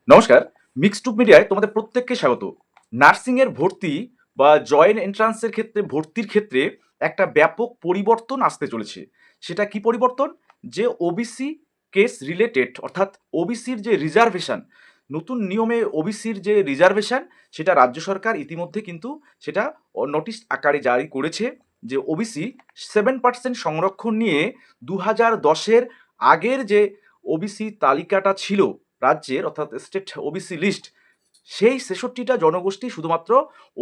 নমস্কার। মিক্সড মিডিয়ায় তোমাদের প্রত্যেককে স্বাগত। নার্সিং এর ভর্তি বা জয়েন্ট এন্ট্রান্স এর ক্ষেত্রে ভর্তির ক্ষেত্রে একটা ব্যাপক পরিবর্তন আসতে চলেছে। সেটা কি পরিবর্তন? যে ওবিসি কেস রিলেটেড অর্থাৎ ওবিসির যে রিজার্ভেশন, নতুন নিয়মে ওবিসির যে রিজার্ভেশন সেটা রাজ্য সরকার ইতিমধ্যে কিন্তু সেটা নোটিশ আকারে জারি করেছে যে ওবিসি 7% সংরক্ষণ নিয়ে ২০১০ এর আগের যে ওবিসি তালিকাটা ছিল রাজ্যের অর্থাৎ স্টেট ওবিসি লিস্ট, সেই ৬৬টা জনগোষ্ঠী শুধুমাত্র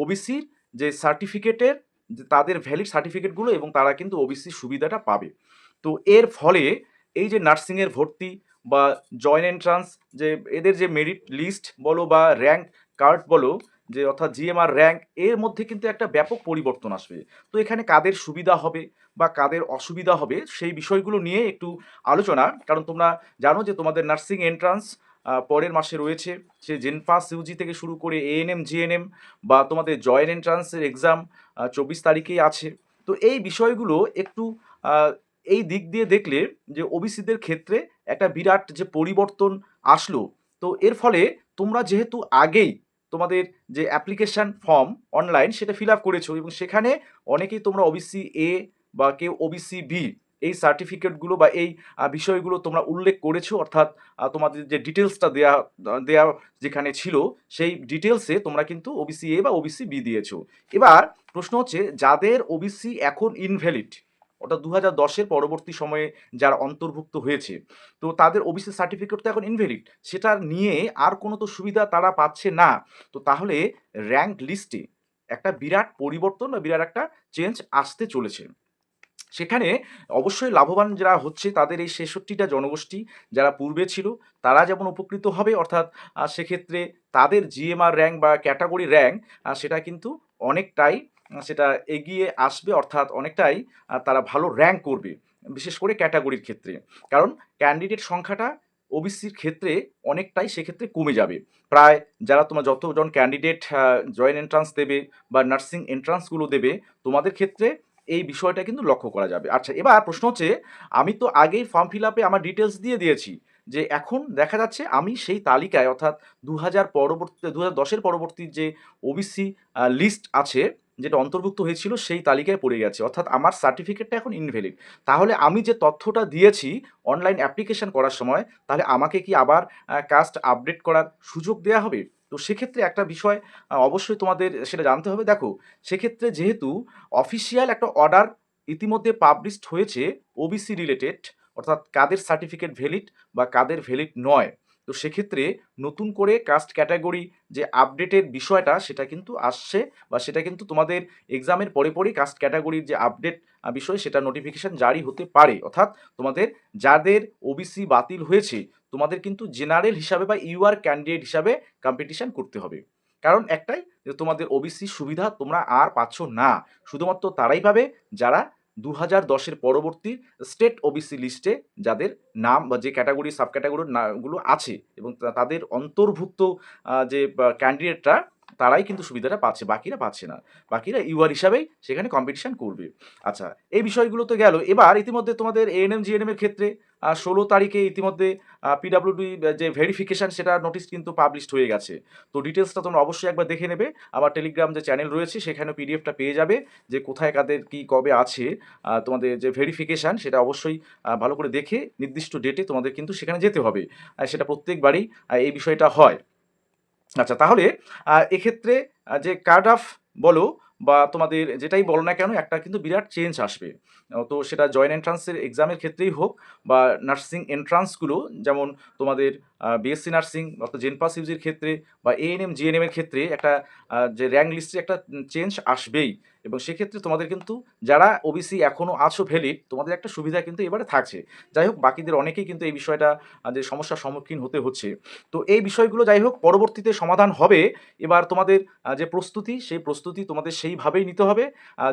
ওবিসির যে সার্টিফিকেটের যে তাদের ভ্যালিড সার্টিফিকেটগুলো এবং তারা কিন্তু ওবিসি সুবিধাটা পাবে। তো এর ফলে এই যে নার্সিংয়ের ভর্তি বা জয়েন্ট এন্ট্রান্স, যে এদের যে মেরিট লিস্ট বলো বা র্যাঙ্ক কার্ড বলো, যে অর্থাৎ জিএমআর র্যাঙ্ক, এর মধ্যে কিন্তু একটা ব্যাপক পরিবর্তন আসবে। তো এখানে কাদের সুবিধা হবে বা কাদের অসুবিধা হবে সেই বিষয়গুলো নিয়ে একটু আলোচনা। কারণ তোমরা জানো যে তোমাদের নার্সিং এন্ট্রান্স পরের মাসে রয়েছে। সে জেনপাস ইউজি থেকে শুরু করে এএনএম জিএনএম বা তোমাদের জয়েন্ট এন্ট্রান্সের এক্সাম 24 তারিখেই আছে। তো এই বিষয়গুলো একটু আহ, এই দিক দিয়ে দেখলে যে ওবিসিদের ক্ষেত্রে একটা বিরাট যে পরিবর্তন আসলো। তো এর ফলে তোমরা যেহেতু আগেই তোমাদের যে অ্যাপ্লিকেশন ফর্ম অনলাইন সেটা ফিল আপ করেছো এবং সেখানে অনেকেই তোমরা ওবিসি এ বা কেউ ওবিসি বি এই সার্টিফিকেটগুলো বা এই বিষয়গুলো তোমরা উল্লেখ করেছো, অর্থাৎ তোমাদের যে ডিটেলসটা দেয়া দেয়া যেখানে ছিল সেই ডিটেলসে তোমরা কিন্তু ওবিসি এ বা ওবিসি বি দিয়েছো। এবার প্রশ্ন হচ্ছে যাদের ওবিসি এখন ইনভ্যালিড, অর্থাৎ ২০১০-এর পরবর্তী সময়ে যারা অন্তর্ভুক্ত হয়েছে, তো তাদের ওবিসি সার্টিফিকেট তো এখন ইনভ্যালিড, সেটা নিয়ে আর কোনো তো সুবিধা তারা পাচ্ছে না। তো তাহলে র্যাঙ্ক লিস্টে একটা বিরাট পরিবর্তন বা বিরাট একটা চেঞ্জ আসতে চলেছে। সেখানে অবশ্যই লাভবান যারা হচ্ছে তাদের এই ৬৬টা জনগোষ্ঠী যারা পূর্বে ছিল তারা যেমন উপকৃত হবে, অর্থাৎ সেক্ষেত্রে তাদের জিএমআর র্যাঙ্ক বা ক্যাটাগরি র্যাঙ্ক সেটা কিন্তু অনেকটাই সেটা এগিয়ে আসবে, অর্থাৎ অনেকটাই তারা ভালো র্যাঙ্ক করবে, বিশেষ করে ক্যাটাগরির ক্ষেত্রে। কারণ ক্যান্ডিডেট সংখ্যাটা ওবিসির ক্ষেত্রে অনেকটাই সেক্ষেত্রে কমে যাবে। প্রায় যারা তোমার যতজন ক্যান্ডিডেট জয়েন্ট এন্ট্রান্স দেবে বা নার্সিং এন্ট্রান্সগুলো দেবে, তোমাদের ক্ষেত্রে এই বিষয়টা কিন্তু লক্ষ্য করা যাবে। আচ্ছা, এবার প্রশ্ন হচ্ছে, আমি তো আগেই ফর্ম ফিল আপে আমার ডিটেলস দিয়ে দিয়েছি, যে এখন দেখা যাচ্ছে আমি সেই তালিকায় অর্থাৎ ২০০০ পরবর্তী ২০১০-এর পরবর্তী যে ওবিসি লিস্ট আছে, যেটা অন্তর্ভুক্ত হয়েছিল সেই তালিকায় পড়ে গেছে, অর্থাৎ আমার সার্টিফিকেটটা এখন ইনভ্যালিড। তাহলে আমি যে তথ্যটা দিয়েছি অনলাইন অ্যাপ্লিকেশন করার সময়, তাহলে আমাকে কি আবার কাস্ট আপডেট করার সুযোগ দেয়া হবে? তো সেক্ষেত্রে একটা বিষয় অবশ্যই তোমাদের সেটা জানতে হবে। দেখো, সেক্ষেত্রে যেহেতু অফিসিয়াল একটা অর্ডার ইতিমধ্যে পাবলিশড হয়েছে ওবিসি রিলেটেড, অর্থাৎ কাদের সার্টিফিকেট ভ্যালিড বা কাদের ভ্যালিড নয়, তো সেক্ষেত্রে নতুন করে কাস্ট ক্যাটাগরি যে আপডেটের বিষয়টা সেটা কিন্তু আসছে, বা সেটা কিন্তু তোমাদের এক্সামের পরে পরেই কাস্ট ক্যাটাগরির যে আপডেট বিষয় সেটা নোটিফিকেশন জারি হতে পারে। অর্থাৎ তোমাদের যাদের ওবিসি বাতিল হয়েছে, তোমাদের কিন্তু জেনারেল হিসাবে বা ইউআর ক্যান্ডিডেট হিসাবে কম্পিটিশন করতে হবে। কারণ একটাই, যে তোমাদের ওবিসি সুবিধা তোমরা আর পাচ্ছ না। শুধুমাত্র তারাই পাবে যারা ২০১০-এর পরবর্তী স্টেট ওবিসি লিস্টে যাদের নাম বা যে ক্যাটাগরি সাব ক্যাটাগরির নামগুলো আছে এবং তাদের অন্তর্ভুক্ত যে ক্যান্ডিডেটরা, তারাই কিন্তু সুবিধাটা পাচ্ছে, বাকিরা পাচ্ছে না। বাকিরা ইউআর হিসাবেই সেখানে কম্পিটিশন করবে। আচ্ছা, এই বিষয়গুলো তো গেল। এবার ইতিমধ্যে তোমাদের এএনএম জিএনএম এর ক্ষেত্রে ১৬ তারিখে ইতিমধ্যে পিডাব্লিউডি যে ভেরিফিকেশন সেটা নোটিশ কিন্তু পাবলিশড হয়ে গেছে। তো ডিটেলসটা তোমরা অবশ্যই একবার দেখে নেবে। আমার টেলিগ্রাম যে চ্যানেল রয়েছে সেখানে পিডিএফটা পেয়ে যাবে, যে কোথায় কাদের কি কবে আছে তোমাদের যে ভেরিফিকেশান সেটা অবশ্যই ভালো করে দেখে নির্দিষ্ট ডেটে তোমাদের কিন্তু সেখানে যেতে হবে। সেটা প্রত্যেকবারই এই বিষয়টা হয়। আচ্ছা, তাহলে এক্ষেত্রে যে কাট অফ বলো বা তোমাদের যেটাই বলো না কেন, একটা কিন্তু বিরাট চেঞ্জ আসবে। তো সেটা জয়েন্ট এন্ট্রান্সের এক্সামের ক্ষেত্রেই হোক বা নার্সিং এন্ট্রান্সগুলো, যেমন তোমাদের বিএসসি নার্সিং অর্থাৎ জেনপাস ইউজির ক্ষেত্রে বা এএনএম জিএনএম এর ক্ষেত্রে একটা যে র্যাঙ্ক লিস্টে একটা চেঞ্জ আসবেই। এবং সেক্ষেত্রে তোমাদের কিন্তু যারা ওবিসি এখনও আছো ভ্যালিড, তোমাদের একটা সুবিধা কিন্তু এবারে থাকছে। যাই হোক, বাকিদের অনেকেই কিন্তু এই বিষয়টা যে সমস্যার সম্মুখীন হতে হচ্ছে। তো এই বিষয়গুলো যাই হোক পরবর্তীতে সমাধান হবে। এবার তোমাদের যে প্রস্তুতি, সেই প্রস্তুতি তোমাদের সেইভাবেই নিতে হবে।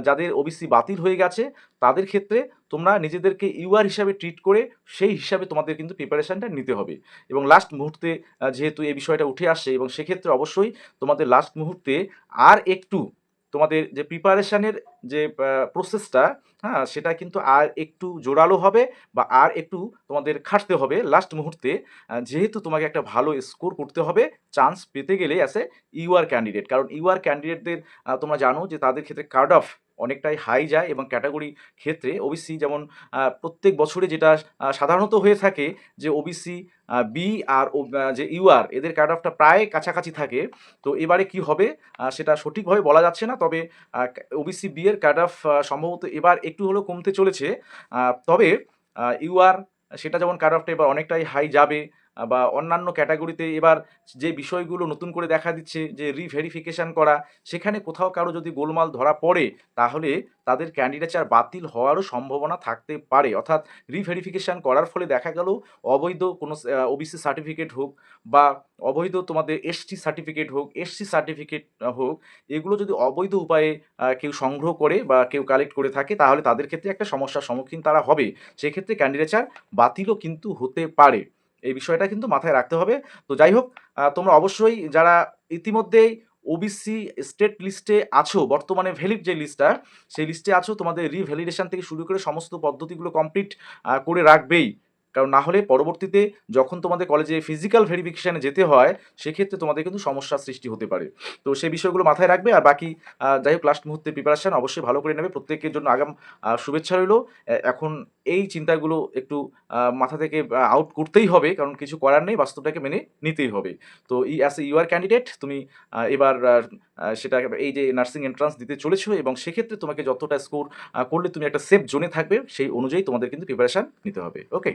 যাদের ওবিসি বাতিল হয়ে গেছে তাদের ক্ষেত্রে তোমরা নিজেদেরকে ইউআর হিসাবে ট্রিট করে সেই হিসাবে তোমাদের কিন্তু প্রিপারেশনটা নিতে হবে। এবং লাস্ট মুহূর্তে যেহেতু এই বিষয়টা উঠে আসছে, এবং সেক্ষেত্রে অবশ্যই তোমাদের লাস্ট মুহূর্তে আর একটু তোমাদের যে প্রিপারেশনের যে প্রসেসটা, হ্যাঁ, সেটা কিন্তু আর একটু জোরালো হবে বা আর একটু তোমাদের খাটতে হবে লাস্ট মুহূর্তে, যেহেতু তোমাকে একটা ভালো স্কোর করতে হবে চান্স পেতে গেলে অ্যাজ এ ইউআর ক্যান্ডিডেট। কারণ ইউআর ক্যান্ডিডেটদের তোমরা জানো যে তাদের ক্ষেত্রে কাট অফ অনেকটাই হাই যায়, এবং ক্যাটাগরি ক্ষেত্রে ওবিসি যেমন প্রত্যেক বছরে যেটা সাধারণত হয়ে থাকে যে ওবিসি বি আর যে ইউআর এদের কাট অফটা প্রায় কাছাকাছি থাকে। তো এবারে কি হবে সেটা সঠিকভাবে বলা যাচ্ছে না, তবে ওবিসি বি এর কাট অফ সম্ভবত এবার একটু হলেও কমতে চলেছে। তবে ইউআর সেটা যেমন কাট অফটা এবার অনেকটাই হাই যাবে, বা অন্যান্য ক্যাটাগরিতে এবার যে বিষয়গুলো নতুন করে দেখা দিচ্ছে যে রিভেরিফিকেশন করা, সেখানে কোথাও কারো যদি গোলমাল ধরা পড়ে তাহলে তাদের ক্যান্ডিডেচার বাতিল হওয়ারও সম্ভাবনা থাকতে পারে। অর্থাৎ রিভেরিফিকেশন করার ফলে দেখা গেল অবৈধ কোনো ওবিসি সার্টিফিকেট হোক বা অবৈধ তোমাদের এসটি সার্টিফিকেট হোক, এসসি সার্টিফিকেট হোক, এগুলো যদি অবৈধ উপায়ে কেউ সংগ্রহ করে বা কেউ কালেক্ট করে থাকে তাহলে তাদের ক্ষেত্রে একটা সমস্যার সম্মুখীন তারা হবে। সেক্ষেত্রে ক্যান্ডিডেচার বাতিলও কিন্তু হতে পারে। এই বিষয়টা কিন্তু মাথায় রাখতে হবে। তো যাই হোক, তোমরা অবশ্যই যারা ইতিমধ্যেই ওবিসি স্টেট লিস্টে আছো, বর্তমানে ভ্যালিড যে লিস্টটা সেই লিস্টে আছো, তোমাদের রিভ্যালিডেশন থেকে শুরু করে সমস্ত পদ্ধতিগুলো কমপ্লিট করে রাখবেই। কারণ না হলে পরবর্তীতে যখন তোমাদের কলেজে ফিজিক্যাল ভেরিফিকেশানে যেতে হয় সেক্ষেত্রে তোমাদের কিন্তু সমস্যার সৃষ্টি হতে পারে। তো সেই বিষয়গুলো মাথায় রাখবে। আর বাকি যাই হোক, লাস্ট মুহূর্তে প্রিপারেশান অবশ্যই ভালো করে নেবে। প্রত্যেকের জন্য আগাম শুভেচ্ছা রইলো। এখন এই চিন্তাগুলো একটু মাথা থেকে আউট করতেই হবে, কারণ কিছু করার নেই, বাস্তবটাকে মেনে নিতেই হবে। তো অ্যাজ এ ইউআর ক্যান্ডিডেট তুমি এবার সেটা এই যে নার্সিং এন্ট্রান্স দিতে চলেছো, এবং সেক্ষেত্রে তোমাকে যতটা স্কোর করলে তুমি একটা সেফ জোনে থাকবে সেই অনুযায়ী তোমাদের কিন্তু প্রিপারেশান নিতে হবে। ওকে।